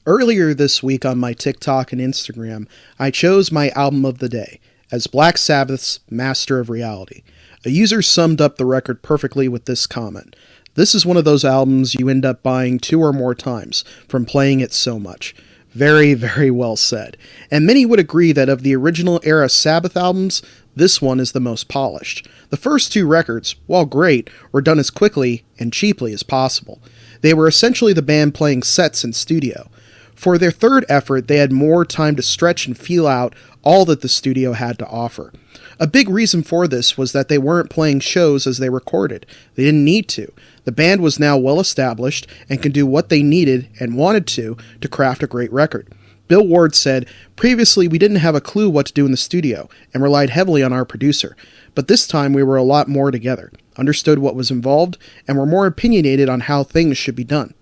Earlier this week on my TikTok and Instagram, I chose my album of the day as Black Sabbath's Master of Reality. A user summed up the record perfectly with this comment: "This is one of those albums you end up buying 2 or more times from playing it so much." Very, very well said. And many would agree that of the original era Sabbath albums, this one is the most polished. The first 2 records, while great, were done as quickly and cheaply as possible. They were essentially the band playing sets in studio. For their third effort, they had more time to stretch and feel out all that the studio had to offer. A big reason for this was that they weren't playing shows as they recorded. They didn't need to. The band was now well established and could do what they needed and wanted to craft a great record. Bill Ward said, "Previously we didn't have a clue what to do in the studio and relied heavily on our producer. But this time we were a lot more together, understood what was involved, and were more opinionated on how things should be done."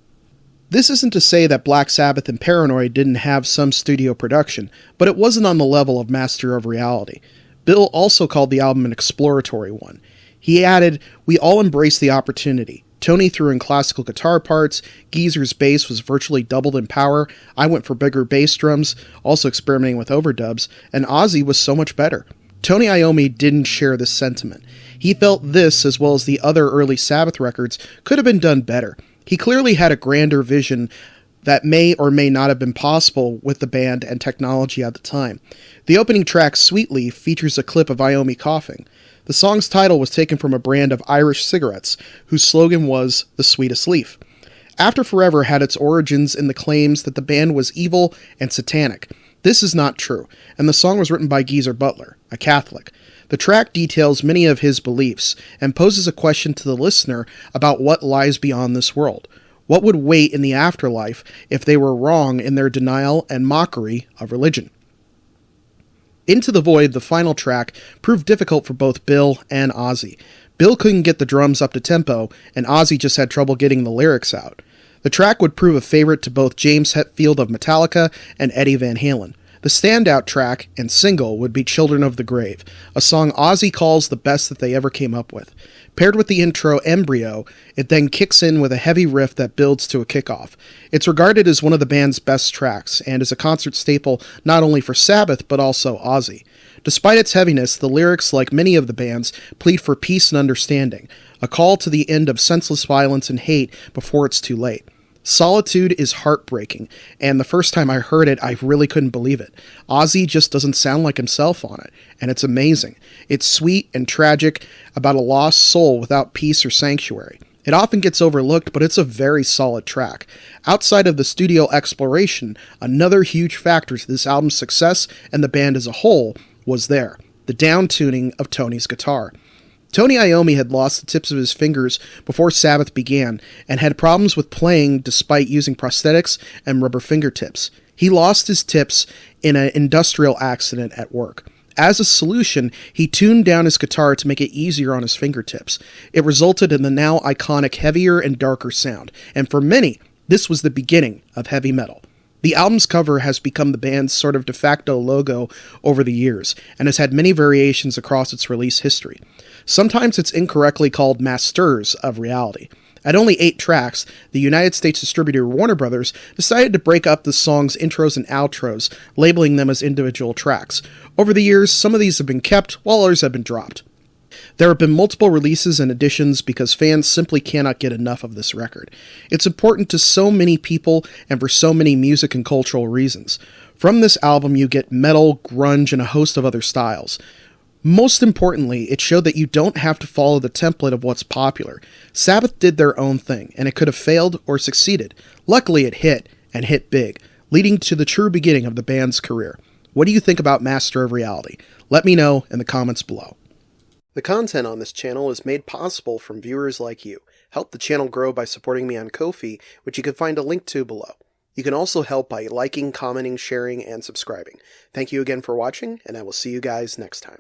This isn't to say that Black Sabbath and Paranoid didn't have some studio production, but it wasn't on the level of Master of Reality. Bill also called the album an exploratory one. He added, "We all embraced the opportunity. Tony threw in classical guitar parts, Geezer's bass was virtually doubled in power, I went for bigger bass drums, also experimenting with overdubs, and Ozzy was so much better." Tony Iommi didn't share this sentiment. He felt this, as well as the other early Sabbath records, could have been done better. He clearly had a grander vision that may or may not have been possible with the band and technology at the time. The opening track, Sweetly, features a clip of Iommi coughing. The song's title was taken from a brand of Irish cigarettes, whose slogan was "The Sweetest Leaf." After Forever had its origins in the claims that the band was evil and satanic. This is not true, and the song was written by Geezer Butler, a Catholic. The track details many of his beliefs and poses a question to the listener about what lies beyond this world. What would wait in the afterlife if they were wrong in their denial and mockery of religion? Into the Void, the final track, proved difficult for both Bill and Ozzy. Bill couldn't get the drums up to tempo, and Ozzy just had trouble getting the lyrics out. The track would prove a favorite to both James Hetfield of Metallica and Eddie Van Halen. The standout track and single would be Children of the Grave, a song Ozzy calls the best that they ever came up with. Paired with the intro Embryo, it then kicks in with a heavy riff that builds to a kickoff. It's regarded as one of the band's best tracks, and is a concert staple not only for Sabbath, but also Ozzy. Despite its heaviness, the lyrics, like many of the band's, plead for peace and understanding, a call to the end of senseless violence and hate before it's too late. Solitude is heartbreaking, and the first time I heard it, I really couldn't believe it. Ozzy just doesn't sound like himself on it, and it's amazing. It's sweet and tragic, about a lost soul without peace or sanctuary. It often gets overlooked, but it's a very solid track. Outside of the studio exploration, another huge factor to this album's success and the band as a whole was the down-tuning of Tony's guitar. Tony Iommi had lost the tips of his fingers before Sabbath began, and had problems with playing despite using prosthetics and rubber fingertips. He lost his tips in an industrial accident at work. As a solution, he tuned down his guitar to make it easier on his fingertips. It resulted in the now iconic heavier and darker sound, and for many, this was the beginning of heavy metal. The album's cover has become the band's sort of de facto logo over the years, and has had many variations across its release history. Sometimes it's incorrectly called Masters of Reality. At only 8 tracks, the United States distributor Warner Brothers decided to break up the song's intros and outros, labeling them as individual tracks. Over the years, some of these have been kept, while others have been dropped. There have been multiple releases and editions because fans simply cannot get enough of this record. It's important to so many people and for so many music and cultural reasons. From this album, you get metal, grunge, and a host of other styles. Most importantly, it showed that you don't have to follow the template of what's popular. Sabbath did their own thing, and it could have failed or succeeded. Luckily, it hit, and hit big, leading to the true beginning of the band's career. What do you think about Master of Reality? Let me know in the comments below. The content on this channel is made possible from viewers like you. Help the channel grow by supporting me on Ko-fi, which you can find a link to below. You can also help by liking, commenting, sharing, and subscribing. Thank you again for watching, and I will see you guys next time.